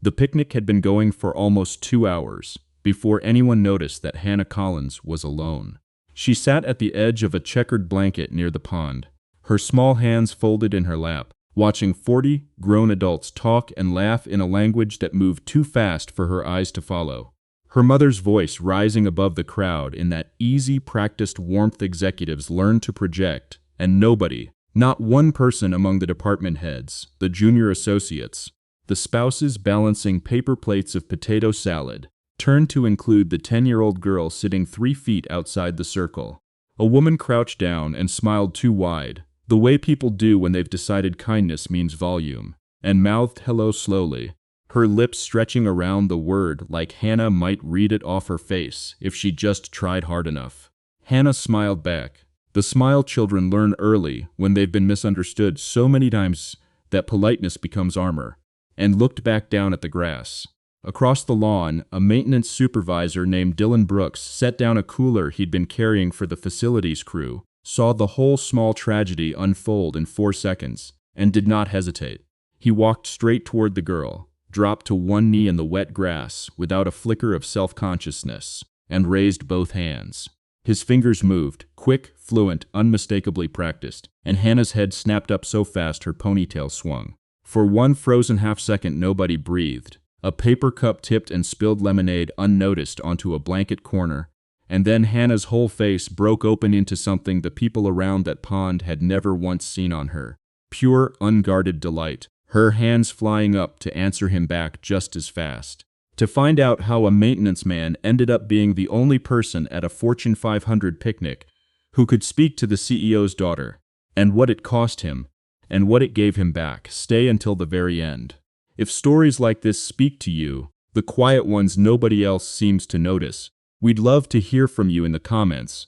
The picnic had been going for almost 2 hours before anyone noticed that Hannah Collins was alone. She sat at the edge of a checkered blanket near the pond, her small hands folded in her lap, watching 40 grown adults talk and laugh in a language that moved too fast for her eyes to follow. Her mother's voice rising above the crowd in that easy, practiced warmth executives learn to project, and nobody, not one person among the department heads, the junior associates, the spouses balancing paper plates of potato salad, turned to include the 10-year-old girl sitting 3 feet outside the circle. A woman crouched down and smiled too wide, the way people do when they've decided kindness means volume, and mouthed hello slowly, her lips stretching around the word like Hannah might read it off her face if she just tried hard enough. Hannah smiled back, the smile children learn early when they've been misunderstood so many times that politeness becomes armor, and looked back down at the grass. Across the lawn, a maintenance supervisor named Dylan Brooks set down a cooler he'd been carrying for the facilities crew, saw the whole small tragedy unfold in 4 seconds, and did not hesitate. He walked straight toward the girl, dropped to one knee in the wet grass without a flicker of self-consciousness, and raised both hands. His fingers moved, quick, fluent, unmistakably practiced, and Hannah's head snapped up so fast her ponytail swung. For one frozen half-second nobody breathed. A paper cup tipped and spilled lemonade unnoticed onto a blanket corner, and then Hannah's whole face broke open into something the people around that pond had never once seen on her. Pure, unguarded delight, her hands flying up to answer him back just as fast. To find out how a maintenance man ended up being the only person at a Fortune 500 picnic who could speak to the CEO's daughter, and what it cost him, and what it gave him back, stay until the very end. If stories like this speak to you, the quiet ones nobody else seems to notice, we'd love to hear from you in the comments.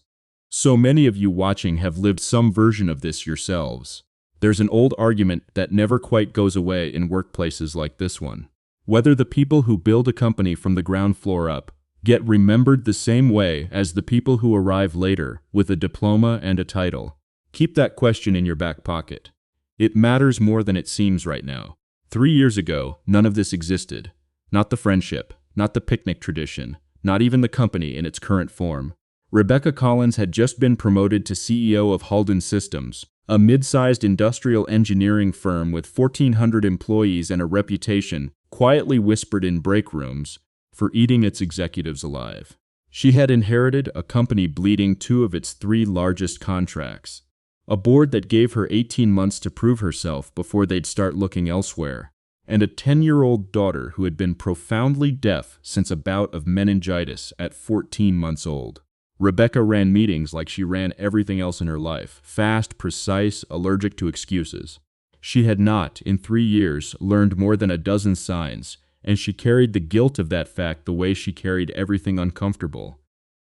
So many of you watching have lived some version of this yourselves. There's an old argument that never quite goes away in workplaces like this one. Whether the people who build a company from the ground floor up get remembered the same way as the people who arrive later with a diploma and a title. Keep that question in your back pocket. It matters more than it seems right now. 3 years ago, none of this existed. Not the friendship, not the picnic tradition, not even the company in its current form. Rebecca Collins had just been promoted to CEO of Halden Systems, a mid-sized industrial engineering firm with 1,400 employees and a reputation, quietly whispered in break rooms, for eating its executives alive. She had inherited a company bleeding 2 of its 3 largest contracts. A board that gave her 18 months to prove herself before they'd start looking elsewhere, and a 10-year-old daughter who had been profoundly deaf since a bout of meningitis at 14 months old. Rebecca ran meetings like she ran everything else in her life, fast, precise, allergic to excuses. She had not, in 3 years, learned more than a dozen signs, and she carried the guilt of that fact the way she carried everything uncomfortable.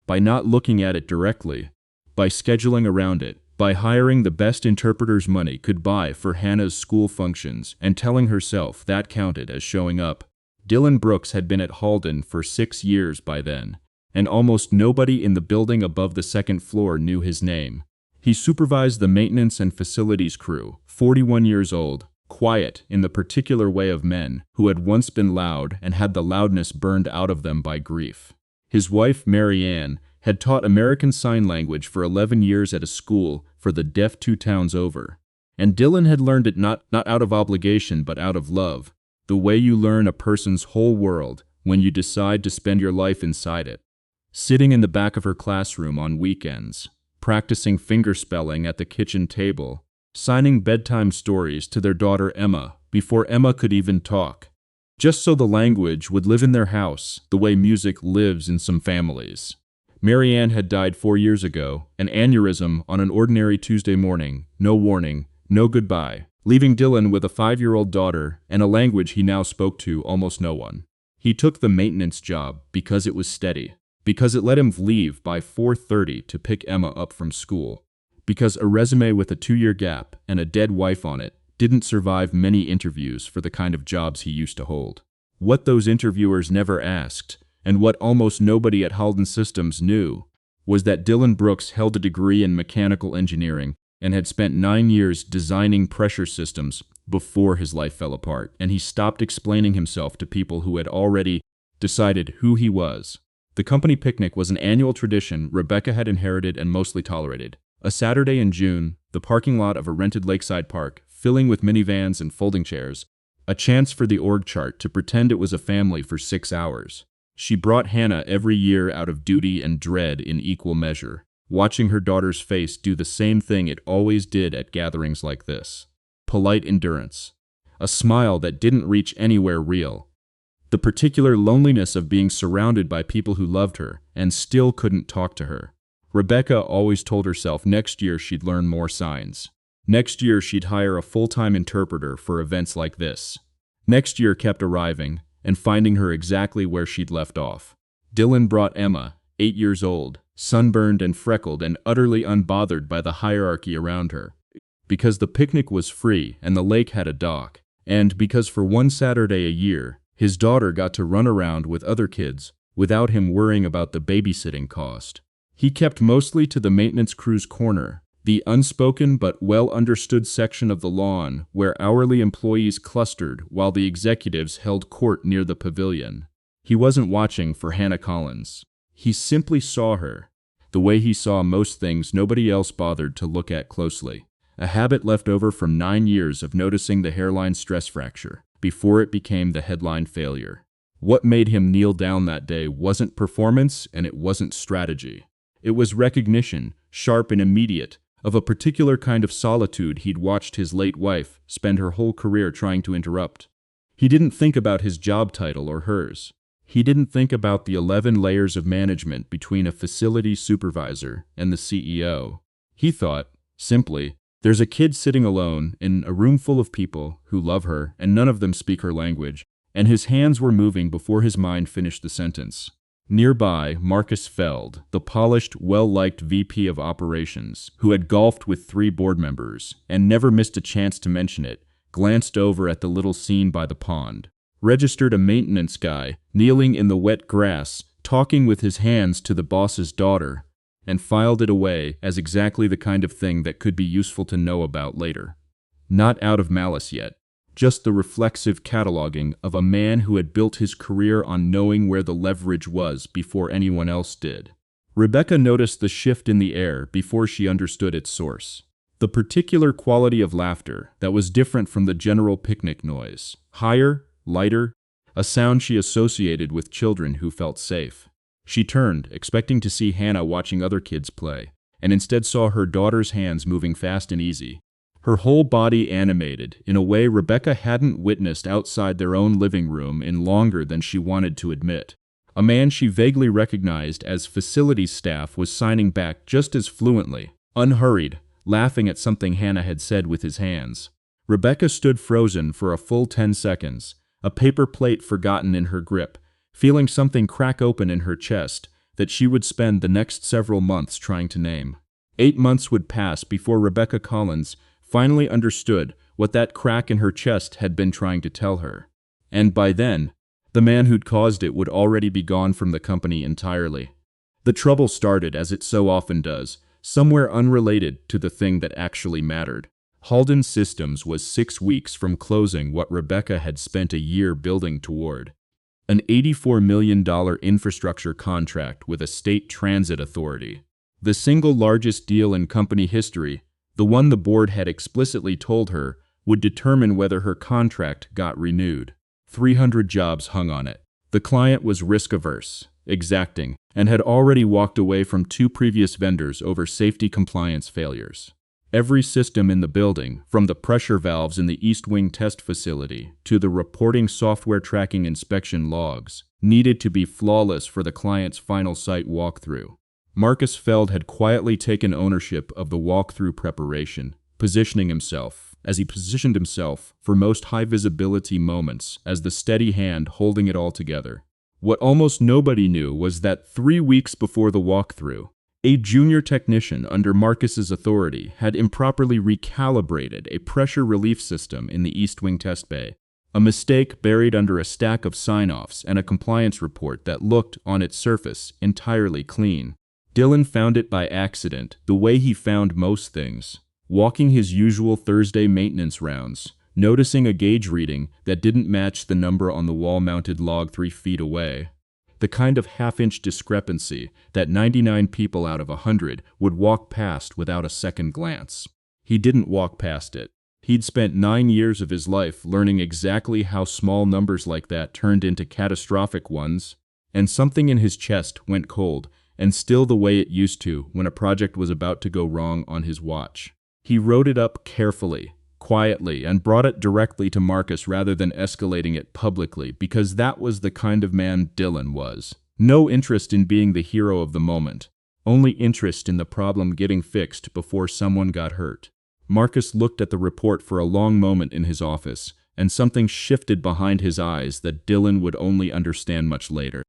By not looking at it directly, by scheduling around it, by hiring the best interpreters money could buy for Hannah's school functions and telling herself that counted as showing up. Dylan Brooks had been at Halden for 6 years by then, and almost nobody in the building above the 2nd floor knew his name. He supervised the maintenance and facilities crew, 41 years old, quiet in the particular way of men who had once been loud and had the loudness burned out of them by grief. His wife, Mary Ann, had taught American Sign Language for 11 years at a school for the deaf 2 towns over. And Dylan had learned it not out of obligation but out of love, the way you learn a person's whole world when you decide to spend your life inside it. Sitting in the back of her classroom on weekends, practicing fingerspelling at the kitchen table, signing bedtime stories to their daughter Emma before Emma could even talk, just so the language would live in their house the way music lives in some families. Mary Ann had died 4 years ago, an aneurysm on an ordinary Tuesday morning, no warning, no goodbye, leaving Dylan with a 5-year-old daughter and a language he now spoke to almost no one. He took the maintenance job because it was steady, because it let him leave by 4:30 to pick Emma up from school, because a resume with a 2-year gap and a dead wife on it didn't survive many interviews for the kind of jobs he used to hold. What those interviewers never asked, and what almost nobody at Halden Systems knew, was that Dylan Brooks held a degree in mechanical engineering and had spent 9 years designing pressure systems before his life fell apart, and he stopped explaining himself to people who had already decided who he was. The company picnic was an annual tradition Rebecca had inherited and mostly tolerated. A Saturday in June, the parking lot of a rented lakeside park, filling with minivans and folding chairs, a chance for the org chart to pretend it was a family for 6 hours. She brought Hannah every year out of duty and dread in equal measure, watching her daughter's face do the same thing it always did at gatherings like this. Polite endurance. A smile that didn't reach anywhere real. The particular loneliness of being surrounded by people who loved her and still couldn't talk to her. Rebecca always told herself next year she'd learn more signs. Next year she'd hire a full-time interpreter for events like this. Next year kept arriving and finding her exactly where she'd left off. Dylan brought Emma, 8 years old, sunburned and freckled and utterly unbothered by the hierarchy around her. Because the picnic was free and the lake had a dock, and because for one Saturday a year, his daughter got to run around with other kids without him worrying about the babysitting cost. He kept mostly to the maintenance crew's corner, the unspoken but well-understood section of the lawn where hourly employees clustered while the executives held court near the pavilion. He wasn't watching for Hannah Collins. He simply saw her, the way he saw most things nobody else bothered to look at closely. A habit left over from 9 years of noticing the hairline stress fracture before it became the headline failure. What made him kneel down that day wasn't performance and it wasn't strategy. It was recognition, sharp and immediate, of a particular kind of solitude he'd watched his late wife spend her whole career trying to interrupt. He didn't think about his job title or hers. He didn't think about the 11 layers of management between a facility supervisor and the CEO. He thought, simply, there's a kid sitting alone in a room full of people who love her and none of them speak her language, and his hands were moving before his mind finished the sentence. Nearby, Marcus Feld, the polished, well-liked VP of Operations, who had golfed with 3 board members and never missed a chance to mention it, glanced over at the little scene by the pond, registered a maintenance guy kneeling in the wet grass, talking with his hands to the boss's daughter, and filed it away as exactly the kind of thing that could be useful to know about later. Not out of malice yet, just the reflexive cataloging of a man who had built his career on knowing where the leverage was before anyone else did. Rebecca noticed the shift in the air before she understood its source. The particular quality of laughter that was different from the general picnic noise. Higher, lighter, a sound she associated with children who felt safe. She turned, expecting to see Hannah watching other kids play, and instead saw her daughter's hands moving fast and easy, her whole body animated in a way Rebecca hadn't witnessed outside their own living room in longer than she wanted to admit. A man she vaguely recognized as facilities staff was signing back just as fluently, unhurried, laughing at something Hannah had said with his hands. Rebecca stood frozen for a full 10 seconds, a paper plate forgotten in her grip, feeling something crack open in her chest that she would spend the next several months trying to name. 8 months would pass before Rebecca Collins finally understood what that crack in her chest had been trying to tell her. And by then, the man who'd caused it would already be gone from the company entirely. The trouble started, as it so often does, somewhere unrelated to the thing that actually mattered. Halden Systems was 6 weeks from closing what Rebecca had spent a year building toward. An $84 million infrastructure contract with a state transit authority. The single largest deal in company history, the one the board had explicitly told her would determine whether her contract got renewed. 300 jobs hung on it. The client was risk-averse, exacting, and had already walked away from 2 previous vendors over safety compliance failures. Every system in the building, from the pressure valves in the East Wing test facility to the reporting software tracking inspection logs, needed to be flawless for the client's final site walkthrough. Marcus Feld had quietly taken ownership of the walkthrough preparation, positioning himself, as he positioned himself for most high-visibility moments as the steady hand holding it all together. What almost nobody knew was that 3 weeks before the walkthrough, a junior technician under Marcus's authority had improperly recalibrated a pressure relief system in the East Wing test bay, a mistake buried under a stack of sign-offs and a compliance report that looked, on its surface, entirely clean. Dylan found it by accident, the way he found most things, walking his usual Thursday maintenance rounds, noticing a gauge reading that didn't match the number on the wall-mounted log 3 feet away. The kind of half-inch discrepancy that 99 people out of 100 would walk past without a second glance. He didn't walk past it. He'd spent 9 years of his life learning exactly how small numbers like that turned into catastrophic ones, and something in his chest went cold, and still the way it used to when a project was about to go wrong on his watch. He wrote it up carefully, quietly, and brought it directly to Marcus rather than escalating it publicly, because that was the kind of man Dylan was. No interest in being the hero of the moment, only interest in the problem getting fixed before someone got hurt. Marcus looked at the report for a long moment in his office, and something shifted behind his eyes that Dylan would only understand much later.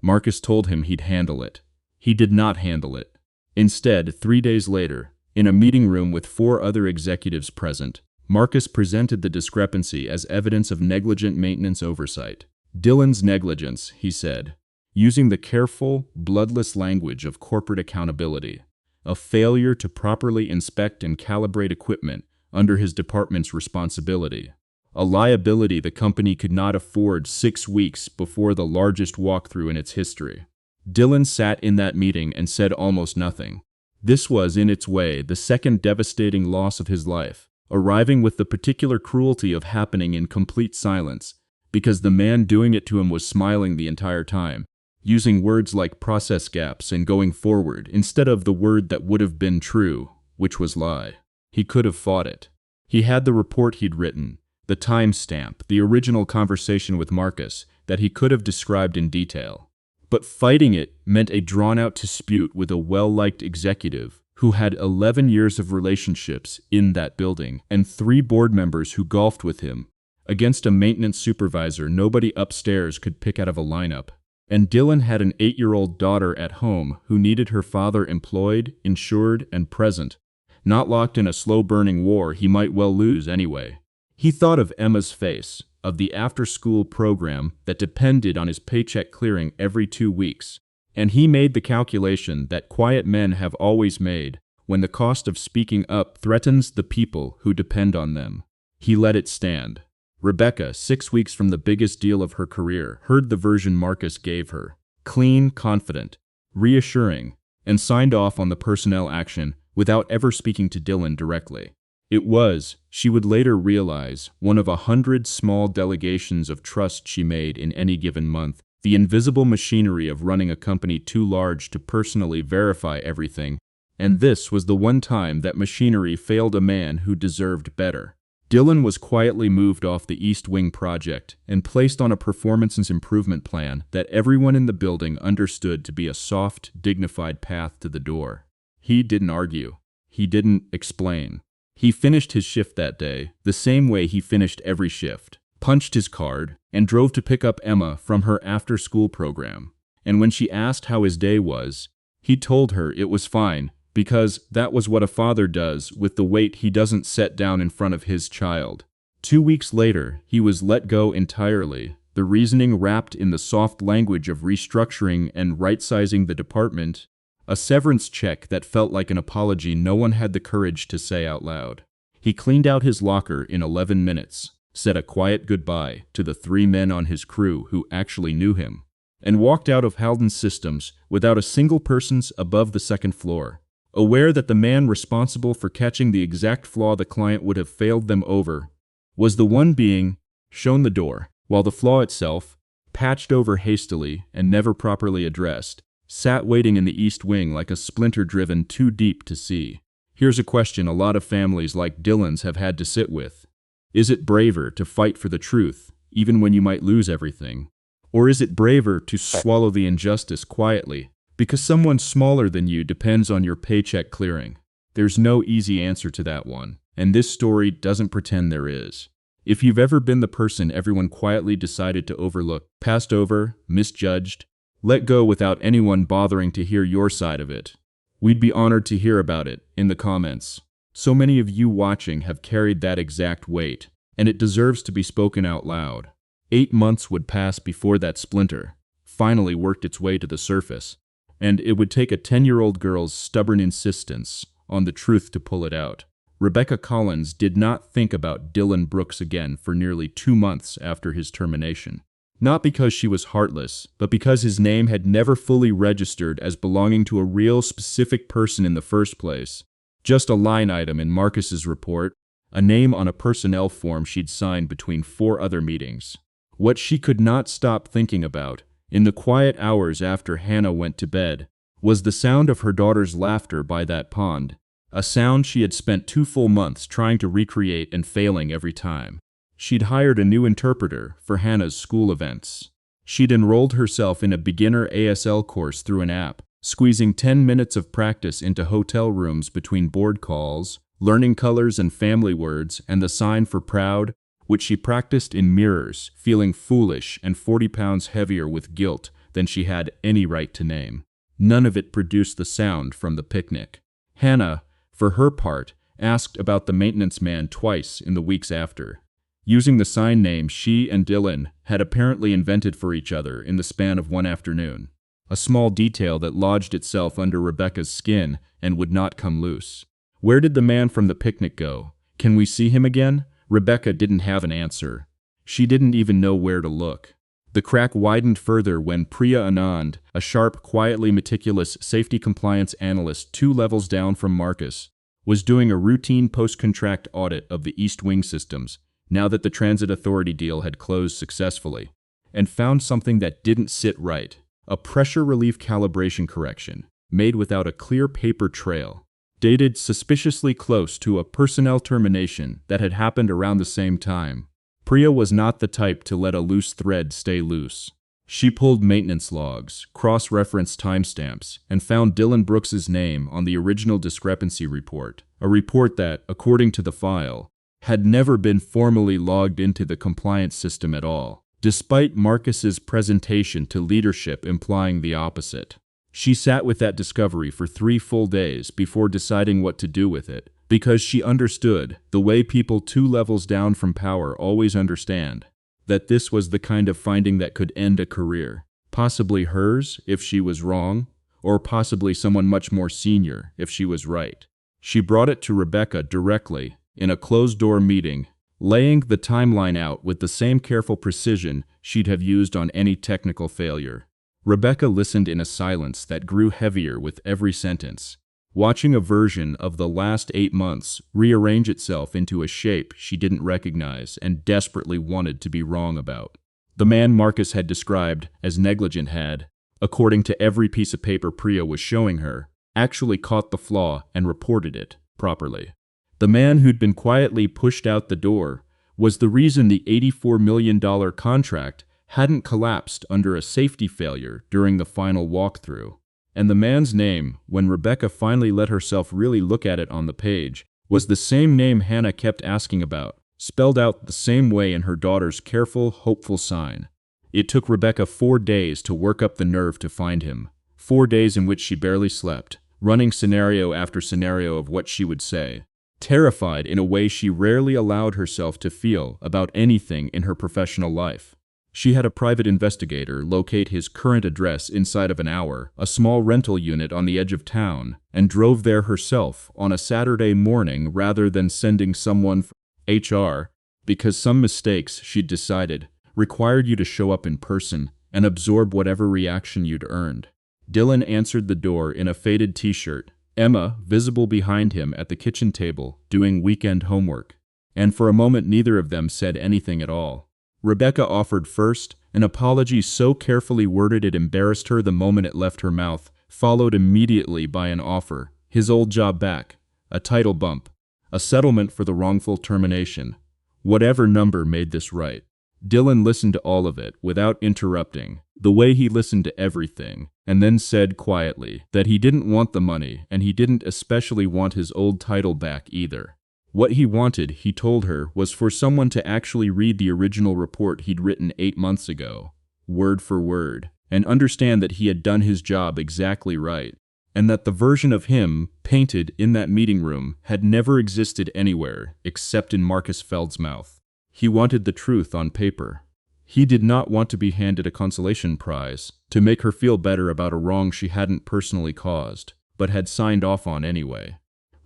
Marcus told him he'd handle it. He did not handle it. Instead, 3 days later, in a meeting room with 4 other executives present, Marcus presented the discrepancy as evidence of negligent maintenance oversight. Dylan's negligence, he said, using the careful, bloodless language of corporate accountability. A failure to properly inspect and calibrate equipment under his department's responsibility. A liability the company could not afford 6 weeks before the largest walkthrough in its history. Dylan sat in that meeting and said almost nothing. This was, in its way, the second devastating loss of his life, arriving with the particular cruelty of happening in complete silence, because the man doing it to him was smiling the entire time, using words like process gaps and going forward instead of the word that would have been true, which was lie. He could have fought it. He had the report he'd written, the timestamp, the original conversation with Marcus that he could have described in detail. But fighting it meant a drawn-out dispute with a well-liked executive who had 11 years of relationships in that building and 3 board members who golfed with him, against a maintenance supervisor nobody upstairs could pick out of a lineup. And Dylan had an 8-year-old daughter at home who needed her father employed, insured, and present, not locked in a slow-burning war he might well lose anyway. He thought of Emma's face, of the after-school program that depended on his paycheck clearing every 2 weeks, and he made the calculation that quiet men have always made when the cost of speaking up threatens the people who depend on them. He let it stand. Rebecca, 6 weeks from the biggest deal of her career, heard the version Marcus gave her. Clean, confident, reassuring, and signed off on the personnel action without ever speaking to Dylan directly. It was, she would later realize, one of 100 small delegations of trust she made in any given month, the invisible machinery of running a company too large to personally verify everything, and this was the one time that machinery failed a man who deserved better. Dylan was quietly moved off the East Wing project and placed on a performance improvement plan that everyone in the building understood to be a soft, dignified path to the door. He didn't argue. He didn't explain. He finished his shift that day, the same way he finished every shift, punched his card, and drove to pick up Emma from her after-school program. And when she asked how his day was, he told her it was fine, because that was what a father does with the weight he doesn't set down in front of his child. 2 weeks later, he was let go entirely, the reasoning wrapped in the soft language of restructuring and right-sizing the department, a severance check that felt like an apology no one had the courage to say out loud. He cleaned out his locker in 11 minutes, said a quiet goodbye to the 3 men on his crew who actually knew him, and walked out of Halden's Systems without a single person's above the 2nd floor. Aware that the man responsible for catching the exact flaw the client would have failed them over was the one being shown the door, while the flaw itself, patched over hastily and never properly addressed, sat waiting in the East Wing like a splinter driven too deep to see. Here's a question a lot of families like Dylan's have had to sit with. Is it braver to fight for the truth, even when you might lose everything? Or is it braver to swallow the injustice quietly, because someone smaller than you depends on your paycheck clearing? There's no easy answer to that one, and this story doesn't pretend there is. If you've ever been the person everyone quietly decided to overlook, passed over, misjudged, let go without anyone bothering to hear your side of it, we'd be honored to hear about it in the comments. So many of you watching have carried that exact weight, and it deserves to be spoken out loud. 8 months would pass before that splinter finally worked its way to the surface, and it would take a 10-year-old girl's stubborn insistence on the truth to pull it out. Rebecca Collins did not think about Dylan Brooks again for nearly 2 months after his termination. Not because she was heartless, but because his name had never fully registered as belonging to a real specific person in the first place. Just a line item in Marcus's report, a name on a personnel form she'd signed between 4 other meetings. What she could not stop thinking about, in the quiet hours after Hannah went to bed, was the sound of her daughter's laughter by that pond, a sound she had spent 2 full months trying to recreate and failing every time. She'd hired a new interpreter for Hannah's school events. She'd enrolled herself in a beginner ASL course through an app, squeezing 10 minutes of practice into hotel rooms between board calls, learning colors and family words, and the sign for proud, which she practiced in mirrors, feeling foolish and 40 pounds heavier with guilt than she had any right to name. None of it produced the sound from the picnic. Hannah, for her part, asked about the maintenance man twice in the weeks after, using the sign name she and Dylan had apparently invented for each other in the span of one afternoon. A small detail that lodged itself under Rebecca's skin and would not come loose. Where did the man from the picnic go? Can we see him again? Rebecca didn't have an answer. She didn't even know where to look. The crack widened further when Priya Anand, a sharp, quietly meticulous safety compliance analyst 2 levels down from Marcus, was doing a routine post-contract audit of the East Wing systems, now that the Transit Authority deal had closed successfully, and found something that didn't sit right. A pressure relief calibration correction, made without a clear paper trail, dated suspiciously close to a personnel termination that had happened around the same time. Priya was not the type to let a loose thread stay loose. She pulled maintenance logs, cross-referenced timestamps, and found Dylan Brooks's name on the original discrepancy report, a report that, according to the file, had never been formally logged into the compliance system at all, despite Marcus's presentation to leadership implying the opposite. She sat with that discovery for 3 full days before deciding what to do with it, because she understood, the way people 2 levels down from power always understand, that this was the kind of finding that could end a career. Possibly hers, if she was wrong, or possibly someone much more senior, if she was right. She brought it to Rebecca directly, in a closed-door meeting, laying the timeline out with the same careful precision she'd have used on any technical failure. Rebecca listened in a silence that grew heavier with every sentence, watching a version of the last 8 months rearrange itself into a shape she didn't recognize and desperately wanted to be wrong about. The man Marcus had described as negligent had, according to every piece of paper Priya was showing her, actually caught the flaw and reported it properly. The man who'd been quietly pushed out the door was the reason the $84 million contract hadn't collapsed under a safety failure during the final walkthrough. And the man's name, when Rebecca finally let herself really look at it on the page, was the same name Hannah kept asking about, spelled out the same way in her daughter's careful, hopeful sign. It took Rebecca 4 days to work up the nerve to find him, 4 days in which she barely slept, running scenario after scenario of what she would say, terrified in a way she rarely allowed herself to feel about anything in her professional life. She had a private investigator locate his current address inside of an hour, a small rental unit on the edge of town, and drove there herself on a Saturday morning rather than sending someone from HR, because some mistakes, she'd decided, required you to show up in person and absorb whatever reaction you'd earned. Dylan answered the door in a faded t-shirt, Emma visible behind him at the kitchen table doing weekend homework, and for a moment neither of them said anything at all. Rebecca offered first, an apology so carefully worded it embarrassed her the moment it left her mouth, followed immediately by an offer, his old job back, a title bump, a settlement for the wrongful termination. Whatever number made this right. Dylan listened to all of it without interrupting, the way he listened to everything, and then said quietly that he didn't want the money and he didn't especially want his old title back either. What he wanted, he told her, was for someone to actually read the original report he'd written 8 months ago, word for word, and understand that he had done his job exactly right, and that the version of him painted in that meeting room had never existed anywhere except in Marcus Feld's mouth. He wanted the truth on paper. He did not want to be handed a consolation prize to make her feel better about a wrong she hadn't personally caused, but had signed off on anyway.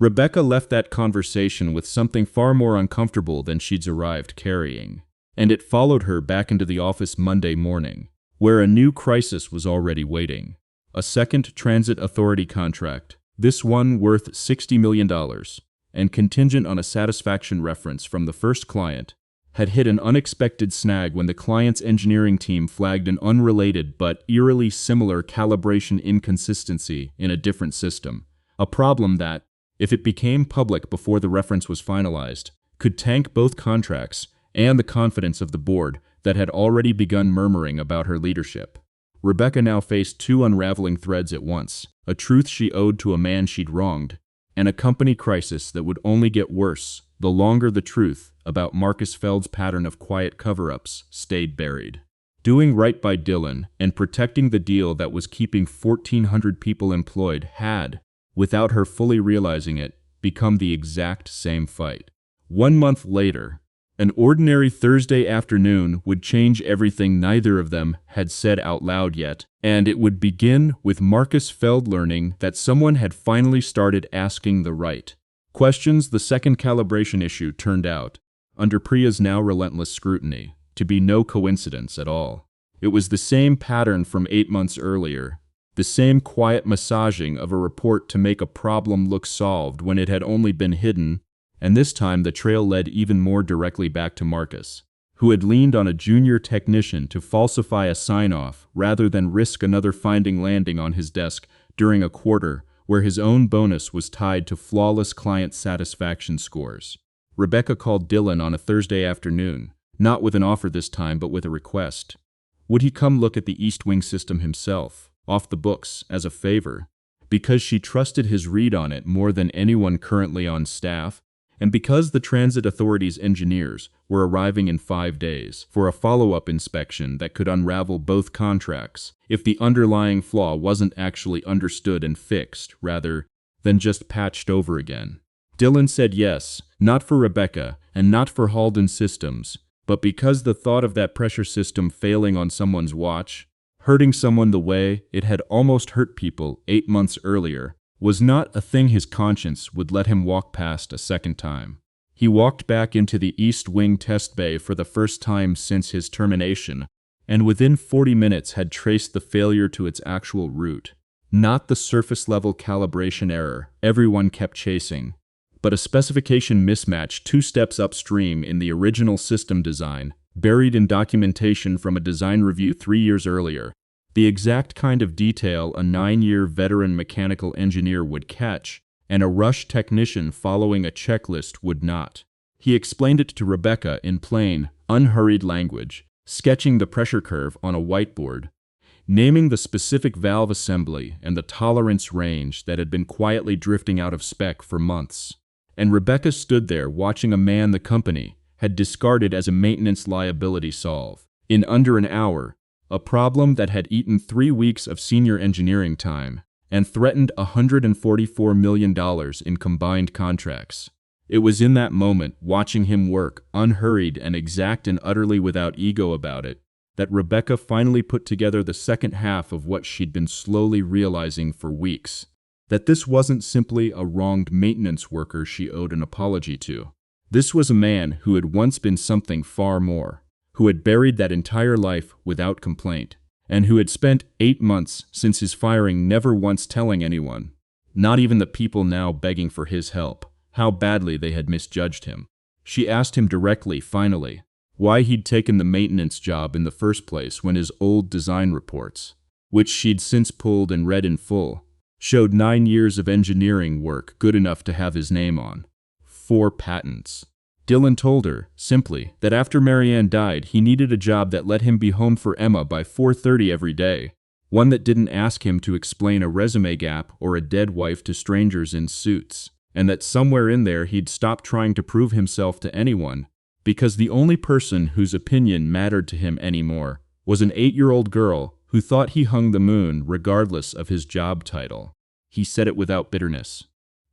Rebecca left that conversation with something far more uncomfortable than she'd arrived carrying, and it followed her back into the office Monday morning, where a new crisis was already waiting. A second transit authority contract, this one worth $60 million, and contingent on a satisfaction reference from the first client, had hit an unexpected snag when the client's engineering team flagged an unrelated but eerily similar calibration inconsistency in a different system, a problem that, if it became public before the reference was finalized, could tank both contracts and the confidence of the board that had already begun murmuring about her leadership. Rebecca now faced two unraveling threads at once, a truth she owed to a man she'd wronged, and a company crisis that would only get worse the longer the truth about Marcus Feld's pattern of quiet cover-ups stayed buried. Doing right by Dylan and protecting the deal that was keeping 1,400 people employed had, without her fully realizing it, become the exact same fight. 1 month later, an ordinary Thursday afternoon would change everything neither of them had said out loud yet, and it would begin with Marcus Feld learning that someone had finally started asking the right questions. The second calibration issue turned out, under Priya's now relentless scrutiny, to be no coincidence at all. It was the same pattern from 8 months earlier, the same quiet massaging of a report to make a problem look solved when it had only been hidden, and this time the trail led even more directly back to Marcus, who had leaned on a junior technician to falsify a sign-off rather than risk another finding landing on his desk during a quarter where his own bonus was tied to flawless client satisfaction scores. Rebecca called Dylan on a Thursday afternoon, not with an offer this time but with a request. Would he come look at the East Wing system himself, off the books, as a favor? Because she trusted his read on it more than anyone currently on staff, and because the Transit Authority's engineers were arriving in 5 days for a follow-up inspection that could unravel both contracts if the underlying flaw wasn't actually understood and fixed, rather than just patched over again. Dylan said yes, not for Rebecca and not for Halden Systems, but because the thought of that pressure system failing on someone's watch, hurting someone the way it had almost hurt people 8 months earlier, was not a thing his conscience would let him walk past a second time. He walked back into the East Wing test bay for the first time since his termination, and within 40 minutes had traced the failure to its actual root. Not the surface-level calibration error everyone kept chasing, but a specification mismatch 2 steps upstream in the original system design, buried in documentation from a design review 3 years earlier. The exact kind of detail a 9-year veteran mechanical engineer would catch, and a rush technician following a checklist would not. He explained it to Rebecca in plain, unhurried language, sketching the pressure curve on a whiteboard, naming the specific valve assembly and the tolerance range that had been quietly drifting out of spec for months. And Rebecca stood there watching a man the company had discarded as a maintenance liability solve, in under an hour, a problem that had eaten 3 weeks of senior engineering time and threatened $144 million in combined contracts. It was in that moment, watching him work, unhurried and exact and utterly without ego about it, that Rebecca finally put together the second half of what she'd been slowly realizing for weeks. That this wasn't simply a wronged maintenance worker she owed an apology to. This was a man who had once been something far more, who had buried that entire life without complaint, and who had spent 8 months since his firing never once telling anyone, not even the people now begging for his help, how badly they had misjudged him. She asked him directly, finally, why he'd taken the maintenance job in the first place when his old design reports, which she'd since pulled and read in full, showed 9 years of engineering work good enough to have his name on. 4 patents. Dylan told her, simply, that after Marianne died, he needed a job that let him be home for Emma by 4:30 every day, one that didn't ask him to explain a resume gap or a dead wife to strangers in suits, and that somewhere in there he'd stopped trying to prove himself to anyone, because the only person whose opinion mattered to him anymore was an 8-year-old girl who thought he hung the moon regardless of his job title. He said it without bitterness.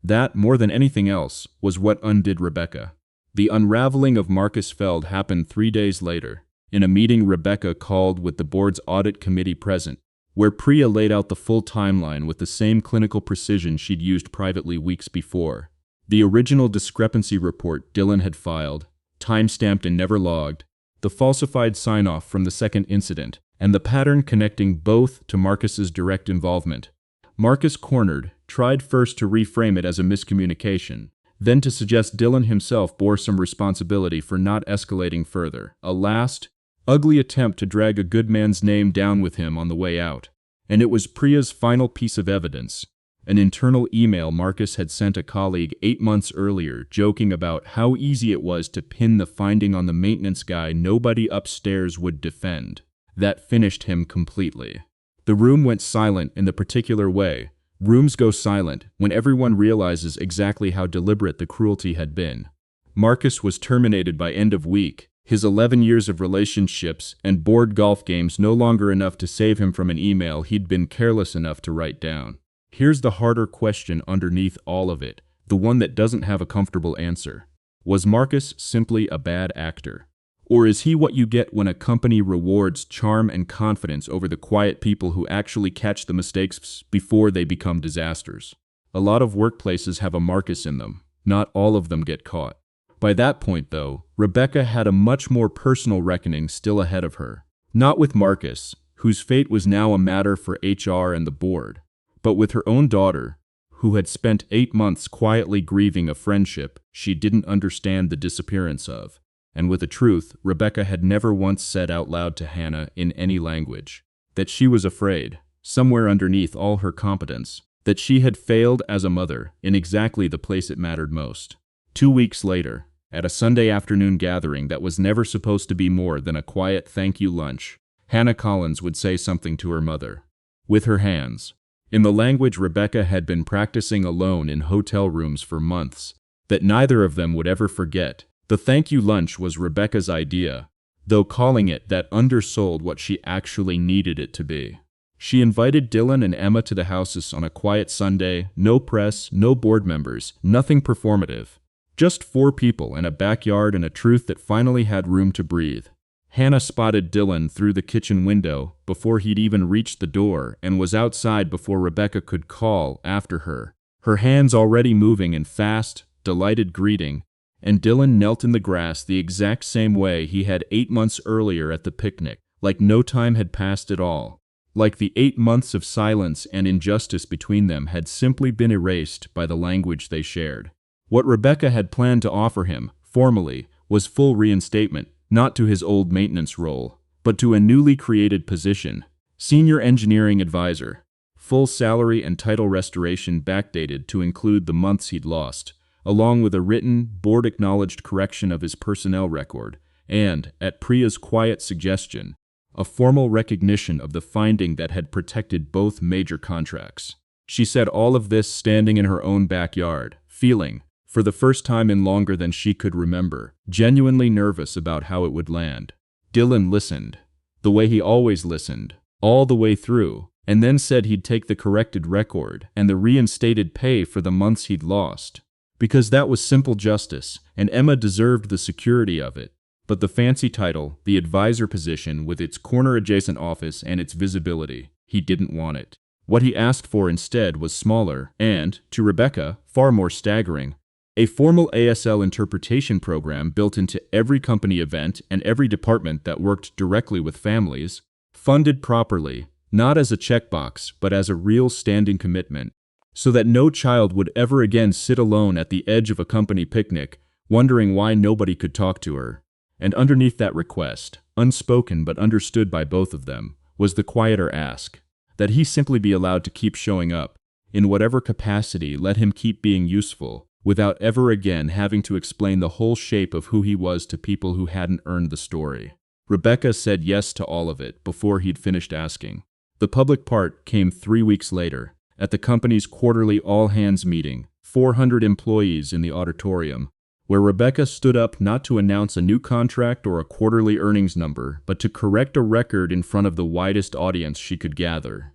That, more than anything else, was what undid Rebecca. The unraveling of Marcus Feld happened 3 days later, in a meeting Rebecca called with the board's audit committee present, where Priya laid out the full timeline with the same clinical precision she'd used privately weeks before. The original discrepancy report Dylan had filed, time-stamped and never logged, the falsified sign-off from the second incident, and the pattern connecting both to Marcus's direct involvement. Marcus cornered, tried first to reframe it as a miscommunication, then to suggest Dylan himself bore some responsibility for not escalating further. A last, ugly attempt to drag a good man's name down with him on the way out. And it was Priya's final piece of evidence. An internal email Marcus had sent a colleague 8 months earlier, joking about how easy it was to pin the finding on the maintenance guy nobody upstairs would defend. That finished him completely. The room went silent in the particular way rooms go silent when everyone realizes exactly how deliberate the cruelty had been. Marcus was terminated by end of week, his 11 years of relationships and board golf games no longer enough to save him from an email he'd been careless enough to write down. Here's the harder question underneath all of it, the one that doesn't have a comfortable answer. Was Marcus simply a bad actor? Or is he what you get when a company rewards charm and confidence over the quiet people who actually catch the mistakes before they become disasters? A lot of workplaces have a Marcus in them. Not all of them get caught. By that point, though, Rebecca had a much more personal reckoning still ahead of her. Not with Marcus, whose fate was now a matter for HR and the board, but with her own daughter, who had spent 8 months quietly grieving a friendship she didn't understand the disappearance of. And with a truth Rebecca had never once said out loud to Hannah in any language. That she was afraid, somewhere underneath all her competence, that she had failed as a mother in exactly the place it mattered most. 2 weeks later, at a Sunday afternoon gathering that was never supposed to be more than a quiet thank you lunch, Hannah Collins would say something to her mother. With her hands. In the language Rebecca had been practicing alone in hotel rooms for months, that neither of them would ever forget. The thank you lunch was Rebecca's idea, though calling it that undersold what she actually needed it to be. She invited Dylan and Emma to the houses on a quiet Sunday, no press, no board members, nothing performative. Just 4 people and a backyard and a truth that finally had room to breathe. Hannah spotted Dylan through the kitchen window before he'd even reached the door and was outside before Rebecca could call after her, her hands already moving in fast, delighted greeting. And Dylan knelt in the grass the exact same way he had 8 months earlier at the picnic, like no time had passed at all. Like the 8 months of silence and injustice between them had simply been erased by the language they shared. What Rebecca had planned to offer him, formally, was full reinstatement, not to his old maintenance role, but to a newly created position, senior engineering advisor, full salary and title restoration backdated to include the months he'd lost, along with a written, board-acknowledged correction of his personnel record, and, at Priya's quiet suggestion, a formal recognition of the finding that had protected both major contracts. She said all of this standing in her own backyard, feeling, for the first time in longer than she could remember, genuinely nervous about how it would land. Dylan listened, the way he always listened, all the way through, and then said he'd take the corrected record and the reinstated pay for the months he'd lost. Because that was simple justice, and Emma deserved the security of it. But the fancy title, the advisor position with its corner-adjacent office and its visibility, he didn't want it. What he asked for instead was smaller and, to Rebecca, far more staggering. A formal ASL interpretation program built into every company event and every department that worked directly with families, funded properly, not as a checkbox, but as a real standing commitment. So that no child would ever again sit alone at the edge of a company picnic, wondering why nobody could talk to her. And underneath that request, unspoken but understood by both of them, was the quieter ask, that he simply be allowed to keep showing up, in whatever capacity let him keep being useful, without ever again having to explain the whole shape of who he was to people who hadn't earned the story. Rebecca said yes to all of it before he'd finished asking. The public part came 3 weeks later. At the company's quarterly all-hands meeting, 400 employees in the auditorium, where Rebecca stood up not to announce a new contract or a quarterly earnings number, but to correct a record in front of the widest audience she could gather,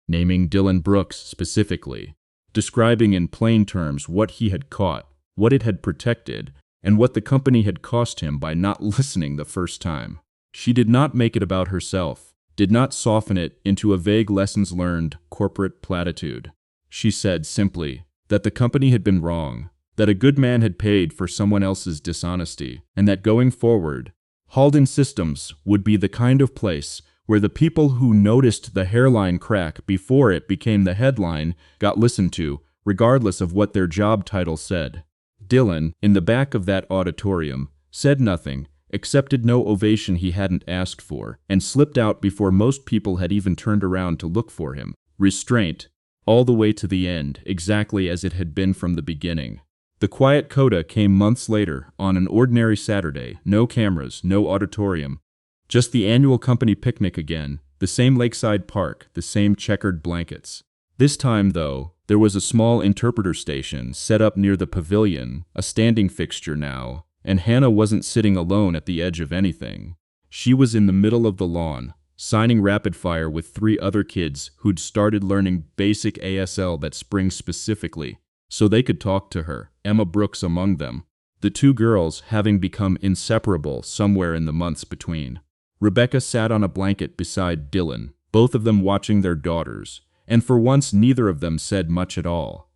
naming Dylan Brooks specifically, describing in plain terms what he had caught, what it had protected, and what the company had cost him by not listening the first time. She did not make it about herself. Did not soften it into a vague lessons learned corporate platitude. She said simply that the company had been wrong, that a good man had paid for someone else's dishonesty, and that going forward, Halden Systems would be the kind of place where the people who noticed the hairline crack before it became the headline got listened to, regardless of what their job title said. Dylan, in the back of that auditorium, said nothing, accepted no ovation he hadn't asked for, and slipped out before most people had even turned around to look for him. Restraint, all the way to the end, exactly as it had been from the beginning. The quiet coda came months later, on an ordinary Saturday, no cameras, no auditorium. Just the annual company picnic again, the same lakeside park, the same checkered blankets. This time, though, there was a small interpreter station set up near the pavilion, a standing fixture now, and Hannah wasn't sitting alone at the edge of anything. She was in the middle of the lawn, signing rapid fire with 3 other kids who'd started learning basic ASL that spring specifically, so they could talk to her, Emma Brooks among them, the 2 girls having become inseparable somewhere in the months between. Rebecca sat on a blanket beside Dylan, both of them watching their daughters, and for once neither of them said much at all,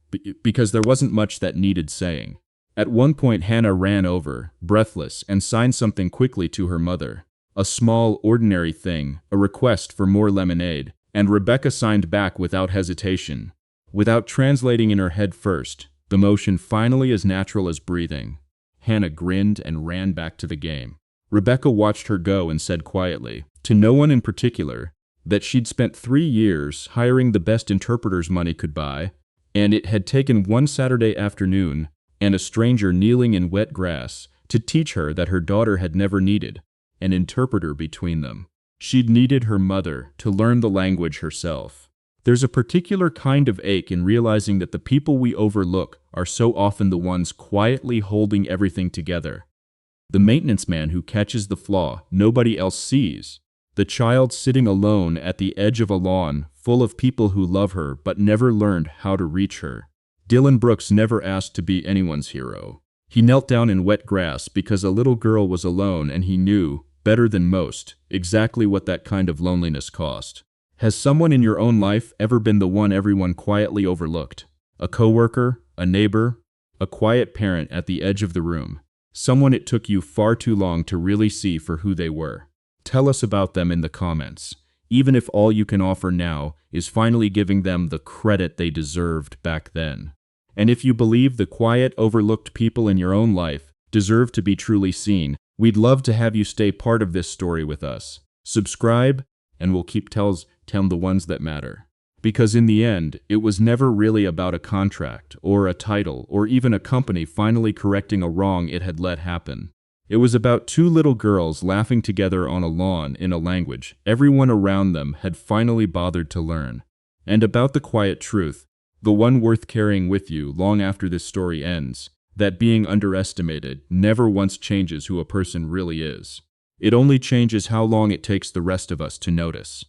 because there wasn't much that needed saying. At one point Hannah ran over, breathless, and signed something quickly to her mother. A small, ordinary thing, a request for more lemonade, and Rebecca signed back without hesitation. Without translating in her head first, the motion finally as natural as breathing. Hannah grinned and ran back to the game. Rebecca watched her go and said quietly, to no one in particular, that she'd spent 3 years hiring the best interpreters money could buy, and it had taken one Saturday afternoon and a stranger kneeling in wet grass to teach her that her daughter had never needed an interpreter between them. She'd needed her mother to learn the language herself. There's a particular kind of ache in realizing that the people we overlook are so often the ones quietly holding everything together. The maintenance man who catches the flaw nobody else sees. The child sitting alone at the edge of a lawn full of people who love her but never learned how to reach her. Dylan Brooks never asked to be anyone's hero. He knelt down in wet grass because a little girl was alone and he knew, better than most, exactly what that kind of loneliness cost. Has someone in your own life ever been the one everyone quietly overlooked? A coworker, a neighbor, a quiet parent at the edge of the room. Someone it took you far too long to really see for who they were. Tell us about them in the comments, even if all you can offer now is finally giving them the credit they deserved back then. And if you believe the quiet, overlooked people in your own life deserve to be truly seen, we'd love to have you stay part of this story with us. Subscribe, and we'll keep telling the ones that matter. Because in the end, it was never really about a contract, or a title, or even a company finally correcting a wrong it had let happen. It was about 2 little girls laughing together on a lawn in a language everyone around them had finally bothered to learn. And about the quiet truth, the one worth carrying with you long after this story ends, that being underestimated never once changes who a person really is. It only changes how long it takes the rest of us to notice.